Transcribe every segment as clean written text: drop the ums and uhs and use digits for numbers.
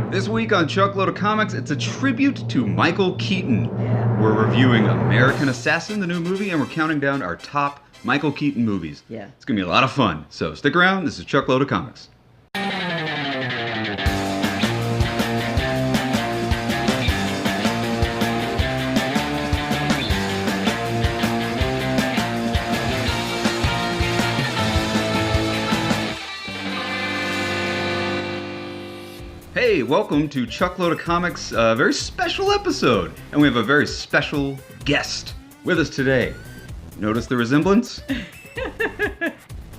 This week on Chuckload of Comics, it's a tribute to Michael Keaton. Yeah. We're reviewing American Assassin, the new movie, and we're counting down our top Michael Keaton movies. Yeah. It's going to be a lot of fun. So stick around. This is Chuckload of Comics. Hey, welcome to Chuckload of Comics, a very special episode. And we have a very special guest with us today. Notice the resemblance?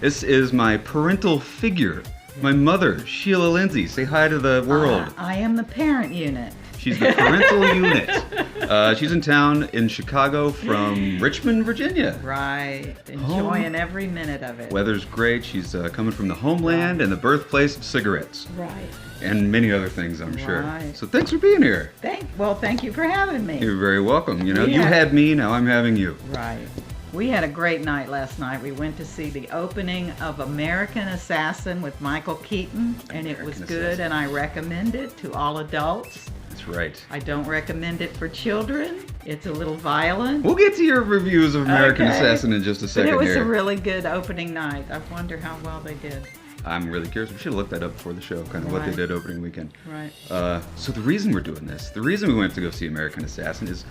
This is my parental figure, my mother, Sheila Lindsay. Say hi to the world. I am the parent unit. She's the parental unit. She's in town in Chicago from Richmond, Virginia. Right. Enjoying every minute of it. Weather's great. She's coming from the homeland and the birthplace of cigarettes. Right. And many other things, I'm sure. Right. So thanks for being here. Thank you for having me. You're very welcome. You know, Yeah. you had me, now I'm having you. Right. We had a great night last night. We went to see the opening of American Assassin with Michael Keaton, and it was American good, Assassin. and I recommend it to all adults. That's right. I don't recommend it for children. It's a little violent. We'll get to your reviews of American Okay. Assassin in just a But second it was here. a really good opening night. I wonder how well they did. I'm really curious. We should have looked that up before the show, kind of what they Right. did opening weekend. Right. So the reason we're doing this, the reason we went to go see American Assassin is,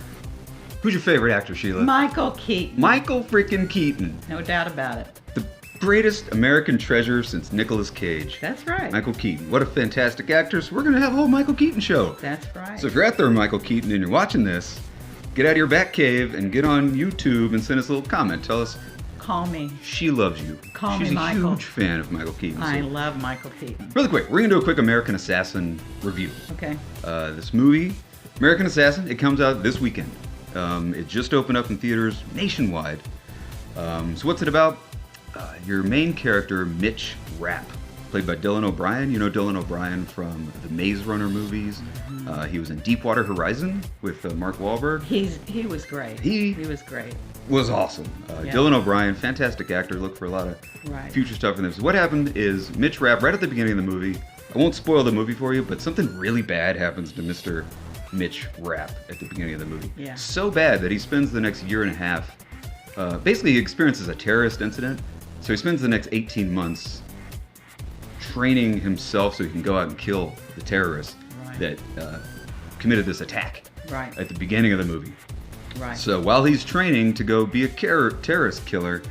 who's your favorite actor, Sheila? Michael Keaton. Michael freaking Keaton. No doubt about it. The greatest American treasure since Nicolas Cage. That's right. Michael Keaton. What a fantastic actor. So we're going to have a whole Michael Keaton show. That's right. So if you're out there, Michael Keaton, and you're watching this, get out of your back cave and get on YouTube and send us a little comment. Tell us Call me. she loves you. Call She's me a Michael. huge fan of Michael Keaton. I So love Michael Keaton. really quick, we're going to do a quick American Assassin review. Okay. This movie, American Assassin, it comes out this weekend. It just opened up in theaters nationwide. So what's it about? Your main character, Mitch Rapp, played by Dylan O'Brien. You know Dylan O'Brien from the Maze Runner movies. He was in Deepwater Horizon with Mark Wahlberg. He was great. He- was great. Was awesome. Yeah. Dylan O'Brien, fantastic actor. Look for a lot of Right. future stuff in this. So what happened is Mitch Rapp, right at the beginning of the movie, I won't spoil the movie for you, but something really bad happens to Mr. Mitch Rapp at the beginning of the movie. Yeah. So bad that he spends the next year and a half, basically he experiences a terrorist incident. So he spends the next 18 months training himself so he can go out and kill the terrorist Right. that committed this attack Right. at the beginning of the movie. Right. So while he's training to go be a terrorist killer,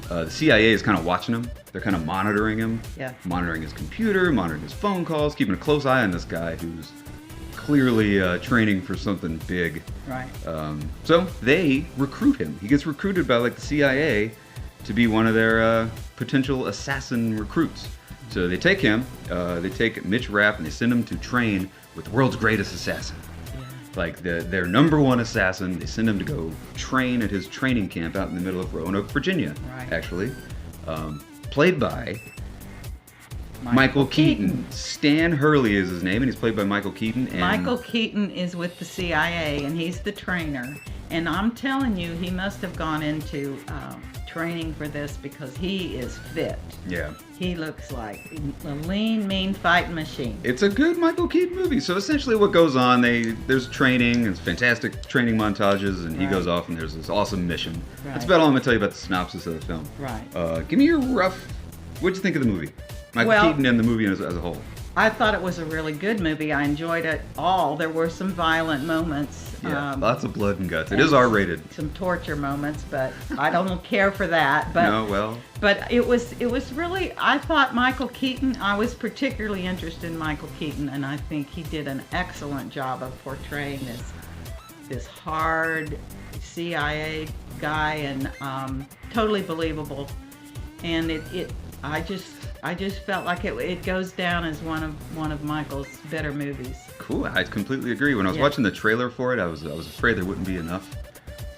the CIA is kind of watching him. They're kind of monitoring him, Yeah. monitoring his computer, monitoring his phone calls, keeping a close eye on this guy who's clearly training for something big. Right. So they recruit him. He gets recruited by like the CIA to be one of their potential assassin recruits. So they take him, they take Mitch Rapp, and they send him to train with the world's greatest assassin. Yeah. Like their number one assassin. They send him to go train at his training camp out in the middle of Roanoke, Virginia. Right. Actually, played by Michael Keaton. Stan Hurley is his name, and he's played by Michael Keaton. And Michael Keaton is with the CIA, and he's the trainer. And I'm telling you, he must have gone into training for this because he is fit. Yeah, He looks like a lean, mean fighting machine. it's a good Michael Keaton movie. So essentially, what goes on? There's training and fantastic training montages, and he Right. goes off and there's this awesome mission. Right. That's about all I'm gonna tell you about the synopsis of the film. Right. Give me your rough. What'd you think of the movie? Michael Well- Keaton and the movie as a whole. I thought it was a really good movie. I enjoyed it all. There were some violent moments. Yeah, lots of blood and guts. It is R-rated. Some torture moments, but I don't care for that. But No, well, But it was really, I thought Michael Keaton, I was particularly interested in Michael Keaton, and I think he did an excellent job of portraying this hard CIA guy, and totally believable. And I just felt like it goes down as one of Michael's better movies. cool. I completely agree. When I was Yeah. watching the trailer for it, I was afraid there wouldn't be enough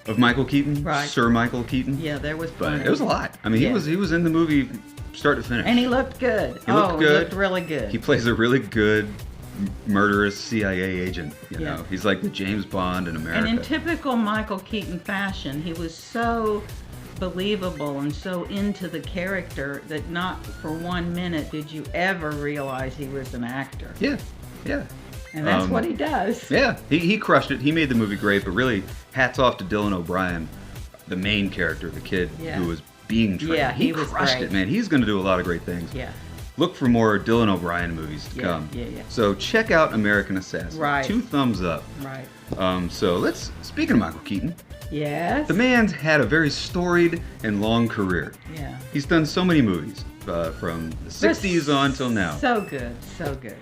of Michael Keaton, Right. Sir Michael Keaton. Yeah, there was But plenty. it was a lot. I mean, Yeah. he was in the movie start to finish. And he looked good. He looked good. He looked really good. He plays a really good murderous CIA agent. You Yeah. know, he's like the James Bond in America. And in typical Michael Keaton fashion, he was so believable and so into the character that not for 1 minute did you ever realize he was an actor. Yeah, yeah. And that's what he does. Yeah, he crushed it. He made the movie great, but really, hats off to Dylan O'Brien, the main character, the kid who was being trained. Yeah, he was crushed great. it, man. He's going to do a lot of great things. Yeah. Look for more Dylan O'Brien movies to come. Yeah. So check out American Assassin. Right. 2 thumbs up. Right. So speaking of Michael Keaton, Yes. the man's had a very storied and long career. Yeah. He's done so many movies, from the 60s on till now. So good. So good.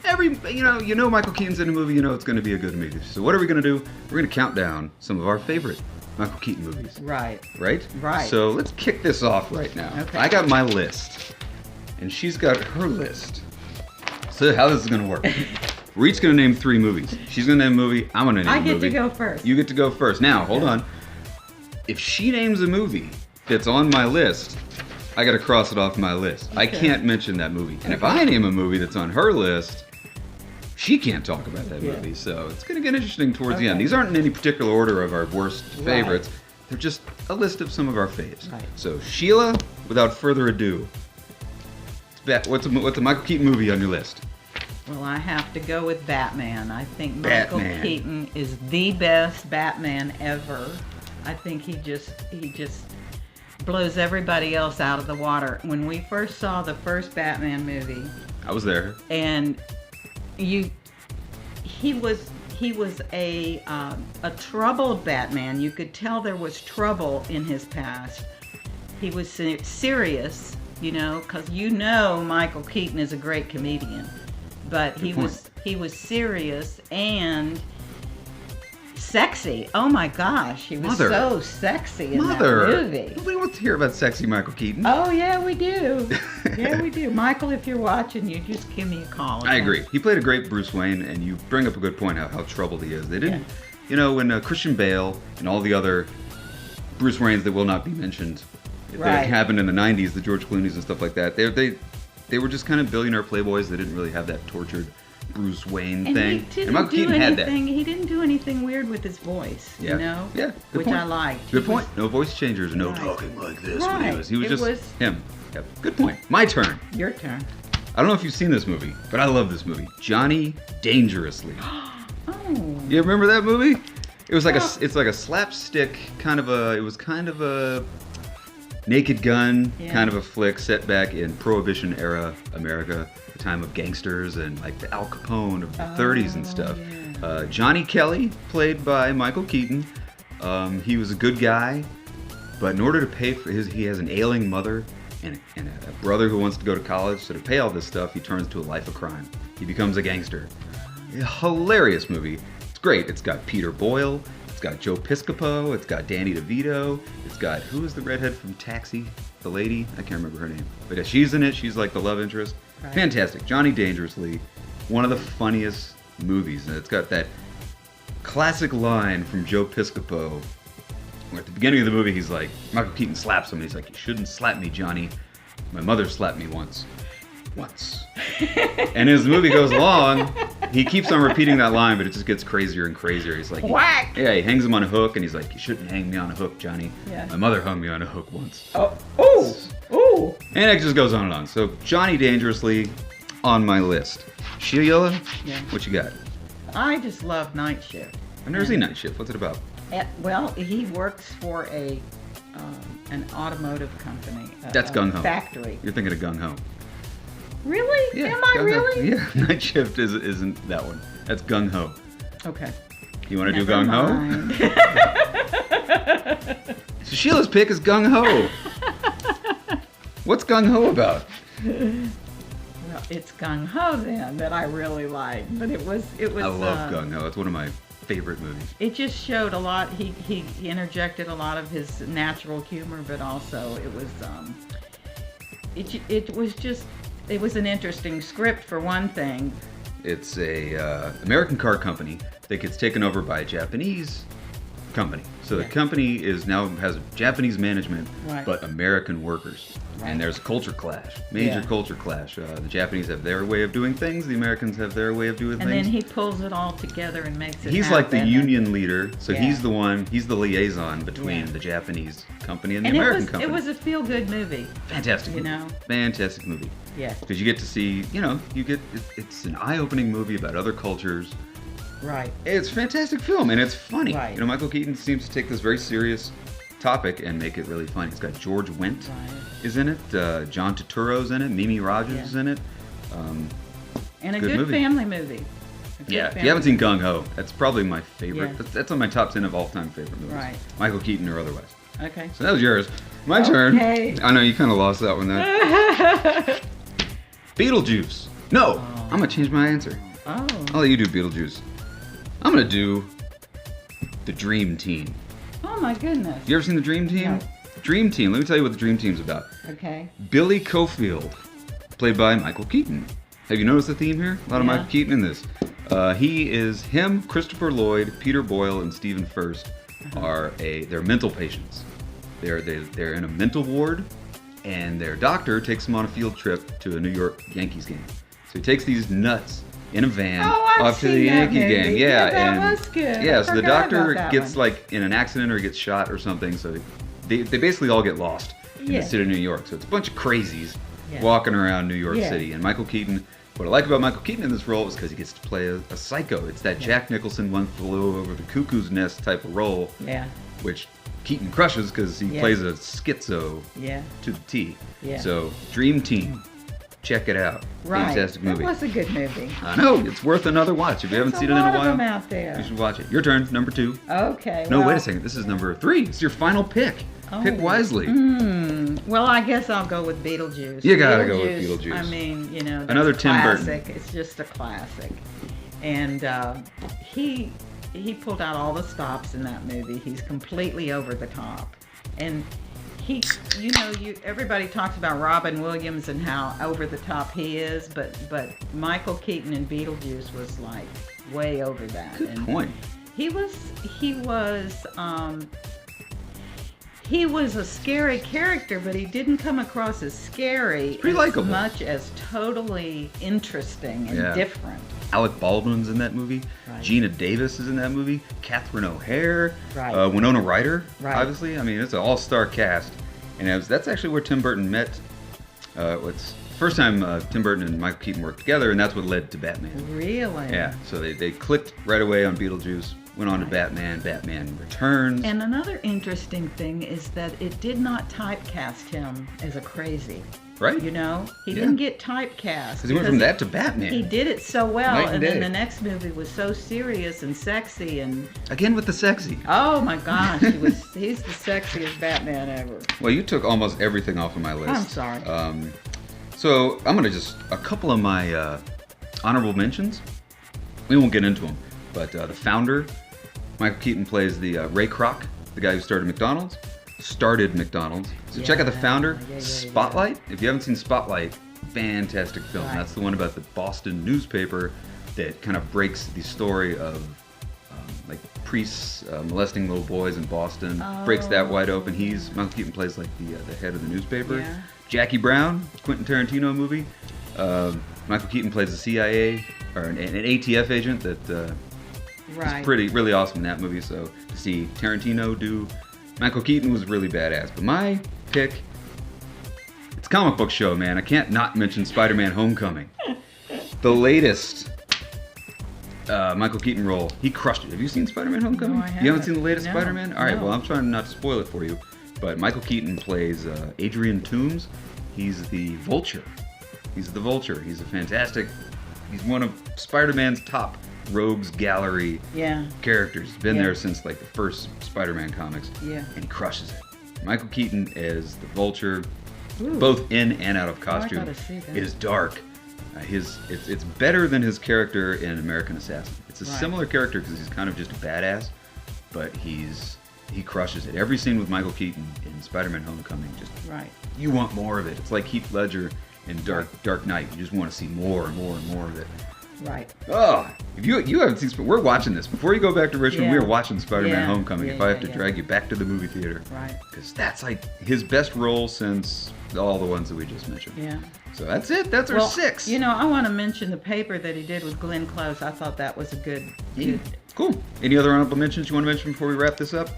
You know Michael Keaton's in a movie, you know it's going to be a good movie. So what are we going to do? We're going to count down some of our favorite Michael Keaton movies. Right. Right? Right. So let's kick this off right now. Okay. I got my list, and she's got her list. So how this is going to work. We're each going to name 3 movies. She's going to name a movie, I'm going to name a movie. I get to go first. You get to go first. Now, hold on. If she names a movie that's on my list, I got to cross it off my list. I can't mention that movie. And if I name a movie that's on her list, she can't talk about that movie. So it's going to get interesting towards the end. These aren't in any particular order of our worst favorites. They're just a list of some of our faves. Right. So Sheila, without further ado, what's a Michael Keaton movie on your list? Well, I have to go with Batman. I think Michael Batman. Keaton is the best Batman ever. I think he just blows everybody else out of the water. When we first saw the first Batman movie, I was there. and he was a troubled Batman. You could tell there was trouble in his past. He was serious, because Michael Keaton is a great comedian, but he was serious and sexy. Oh my gosh, he was so sexy in that movie. Nobody wants to hear about sexy Michael Keaton. Oh yeah, we do. Yeah, we do. Michael, if you're watching, you just give me a call. Okay? I agree. He played a great Bruce Wayne, and you bring up a good point how troubled he is. They didn't, when Christian Bale and all the other Bruce Waynes that will not be mentioned that happened in the 90s, the George Clooney's and stuff like that, they were just kind of billionaire playboys. They didn't really have that tortured Bruce Wayne thing. And Michael Keaton had that. He didn't do anything weird with his voice, Yeah, good which point. I liked. Good point. No voice changers, no talking like this. Right. He was just him. Yep. Good point. My turn. Your turn. I don't know if you've seen this movie, but I love this movie. Johnny Dangerously. Oh. You remember that movie? It was like it's like a slapstick kind of a Naked Gun kind of a flick set back in Prohibition era America, the time of gangsters and like the Al Capone of the 30s and stuff. Yeah. Johnny Kelly, played by Michael Keaton. He was a good guy, but in order to pay for he has an ailing mother and a brother who wants to go to college. So to pay all this stuff, he turns to a life of crime. He becomes a gangster. A hilarious movie. It's great. It's got Peter Boyle. It's got Joe Piscopo. It's got Danny DeVito. It's got, who is the redhead from Taxi? The lady? I can't remember her name. But yeah, she's in it. She's like the love interest. Right. Fantastic. Johnny Dangerously. One of the funniest movies. And it's got that classic line from Joe Piscopo. Where at the beginning of the movie, he's like, Michael Keaton slaps him. And he's like, you shouldn't slap me, Johnny. My mother slapped me once. And as the movie goes along, he keeps on repeating that line, but it just gets crazier and crazier. He's like, whack! Yeah, he hangs him on a hook, and he's like, you shouldn't hang me on a hook, Johnny. Yeah. My mother hung me on a hook once. Oh! And it just goes on and on. So Johnny Dangerously on my list. Sheila, what you got? I just love Night Shift. I've never seen Night Shift. What's it about? Well, he works for an automotive company. That's GungHo. Factory. You're thinking of GungHo. Really? Yeah, Am I GungHo. really? Yeah, Night Shift isn't that one. That's GungHo. Okay. You want to do Never GungHo? mind. So Sheila's pick is GungHo. What's GungHo about? Well, it's GungHo then that I really like, but it was. I love GungHo. It's one of my favorite movies. It just showed a lot. He interjected a lot of his natural humor, but also it was an interesting script for one thing. It's a American car company that gets taken over by a Japanese company. So the company now has Japanese management, but American workers. Right. And there's a culture clash, major culture clash. The Japanese have their way of doing things, the Americans have their way of doing things. And then he pulls it all together and makes it He's happen. like the union leader, so he's the liaison between the Japanese company and the American company. It was a feel-good movie. Fantastic movie. Fantastic movie. Yeah. Because you get to see, it's an eye-opening movie about other cultures, Right. It's a fantastic film, and it's funny. Right. You know, Michael Keaton seems to take this very serious topic and make it really funny. It's got George Wendt is in it, John Turturro's in it, Mimi Rogers is in it. And a good family movie. Yeah, if you haven't seen GungHo, that's probably my favorite. Yeah. That's on my top 10 of all-time favorite movies. Right. Michael Keaton or otherwise. Okay. So that was yours. My turn. Okay. I know you kind of lost that one there. Beetlejuice. No, I'm going to change my answer. Oh. I'll let you do Beetlejuice. I'm going to do The Dream Team. Oh my goodness. You ever seen The Dream Team? No. Dream Team, let me tell you what The Dream Team's about. Okay. Billy Cofield, played by Michael Keaton. Have you noticed the theme here? A lot of Michael Keaton in this. Him, Christopher Lloyd, Peter Boyle, and Stephen Furst they're mental patients. They're in a mental ward, and their doctor takes them on a field trip to a New York Yankees game. So he takes these nuts in a van off to the Yankee game. Yeah, that was good. Yeah, so the doctor about gets one. like in an accident or gets shot or something. So they basically all get lost in the city of New York. So it's a bunch of crazies walking around New York City. And Michael Keaton, what I like about Michael Keaton in this role is because he gets to play a psycho. It's that Jack Nicholson One Flew Over the Cuckoo's Nest type of role. Yeah. Which Keaton crushes because he plays a schizo to the T. Yeah. So Dream Team. Check it out. Right. Fantastic movie. It was a good movie. I know. It's worth another watch. If you haven't seen it in a There's a lot while, of them out there. you should watch it. Your turn. Number 2. Okay. No, wait a second. This is number 3. It's your final pick. Pick wisely. Well, I guess I'll go with Beetlejuice. You gotta go with Beetlejuice. I mean, you know, that's Another Tim Burton. classic. It's just a classic. And he pulled out all the stops in that movie. He's completely over the top. And everybody talks about Robin Williams and how over the top he is, but Michael Keaton in Beetlejuice was like way over that. Good point. He was a scary character, but he didn't come across as scary Pretty likable. as much as totally interesting and different. Alec Baldwin's in that movie. Right. Gina Davis is in that movie. Catherine O'Hare. Right. Winona Ryder. Right. Obviously, I mean it's an all-star cast, and that's actually where Tim Burton met. It's the first time Tim Burton and Michael Keaton worked together, and that's what led to Batman. Really? Yeah. So they clicked right away on Beetlejuice. Went on to Batman Returns. And another interesting thing is that it did not typecast him as a crazy. Right. You know? He didn't get typecast. Because he went from that to Batman. He did it so well, Night and and day. then the next movie was so serious and sexy and... Again with the sexy. Oh my gosh, he's the sexiest Batman ever. Well, you took almost everything off of my list. I'm sorry. So I'm going to a couple of my honorable mentions. We won't get into them, but the founder, Michael Keaton plays the Ray Kroc, the guy who started McDonald's. So check out the founder, Spotlight. If you haven't seen Spotlight, fantastic film. Right. That's the one about the Boston newspaper that kind of breaks the story of like priests molesting little boys in Boston. Breaks that wide open. Michael Keaton plays like the head of the newspaper. Yeah. Jackie Brown, Quentin Tarantino movie. Michael Keaton plays a CIA or an ATF agent that is really awesome in that movie. So to see Tarantino do Michael Keaton was really badass. But my pick, it's a comic book show, man. I can't not mention Spider-Man Homecoming. The latest Michael Keaton role. He crushed it. Have you seen Spider-Man Homecoming? No, I haven't. You haven't seen the latest No, Spider-Man? All right, no. well, I'm trying not to spoil it for you. But Michael Keaton plays Adrian Toomes. He's the Vulture. He's one of Spider-Man's top rogues gallery characters. He's been there since like the first Spider-Man comics. Yeah. And he crushes it. Michael Keaton as the Vulture, both in and out of costume, is dark. It's better than his character in American Assassin. It's a similar character because he's kind of just a badass, but he crushes it. Every scene with Michael Keaton in Spider-Man Homecoming, you want more of it. It's like Heath Ledger in Dark Knight. You just want to see more and more and more of it. Right. Oh, if you haven't seen, we're watching this. Before you go back to Richmond, we are watching Spider-Man Homecoming. If I have to drag you back to the movie theater. Right. Because that's like his best role since all the ones that we just mentioned. Yeah. So that's it. That's our 6. You know, I want to mention the paper that he did with Glenn Close. I thought that was a good. Cool. Any other honorable mentions you want to mention before we wrap this up?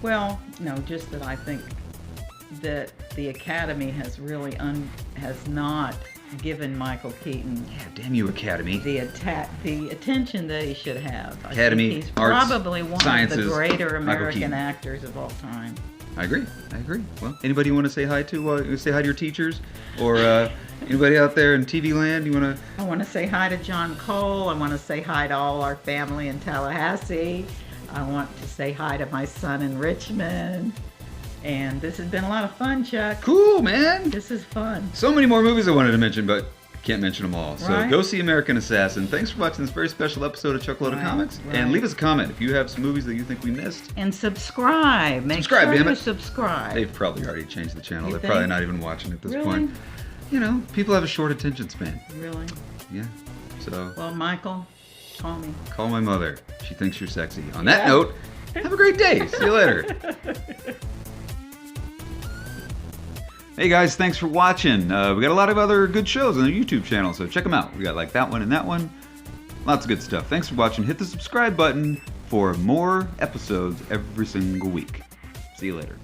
Well, no, just that I think that the Academy has really has not given Michael Keaton Yeah, damn you, Academy. the attention that he should have. Academy, I think he's Arts, probably one Sciences, of the greater Michael American Keaton. actors of all time. I agree. Well, anybody you want to say hi to? Say hi to your teachers? Or anybody out there in TV land you want to... I want to say hi to John Cole. I want to say hi to all our family in Tallahassee. I want to say hi to my son in Richmond. And this has been a lot of fun, Chuck. Cool, man. This is fun. So many more movies I wanted to mention, but can't mention them all. So Right. go see American Assassin. Thanks for watching this very special episode of Chuckload of Right, Comics. right. And leave us a comment if you have some movies that you think we missed. And subscribe. Make Subscribe, sure damn you it. subscribe. They've probably already changed the channel. You They're probably think? not even watching at this Really? point. You know, people have a short attention span. Really? Yeah. So Well, Michael, call me. call my mother. She thinks you're sexy. On that Yeah. note, have a great day. See you later. Hey guys, thanks for watching. We got a lot of other good shows on the YouTube channel, so check them out. We got like that one and that one. Lots of good stuff. Thanks for watching. Hit the subscribe button for more episodes every single week. See you later.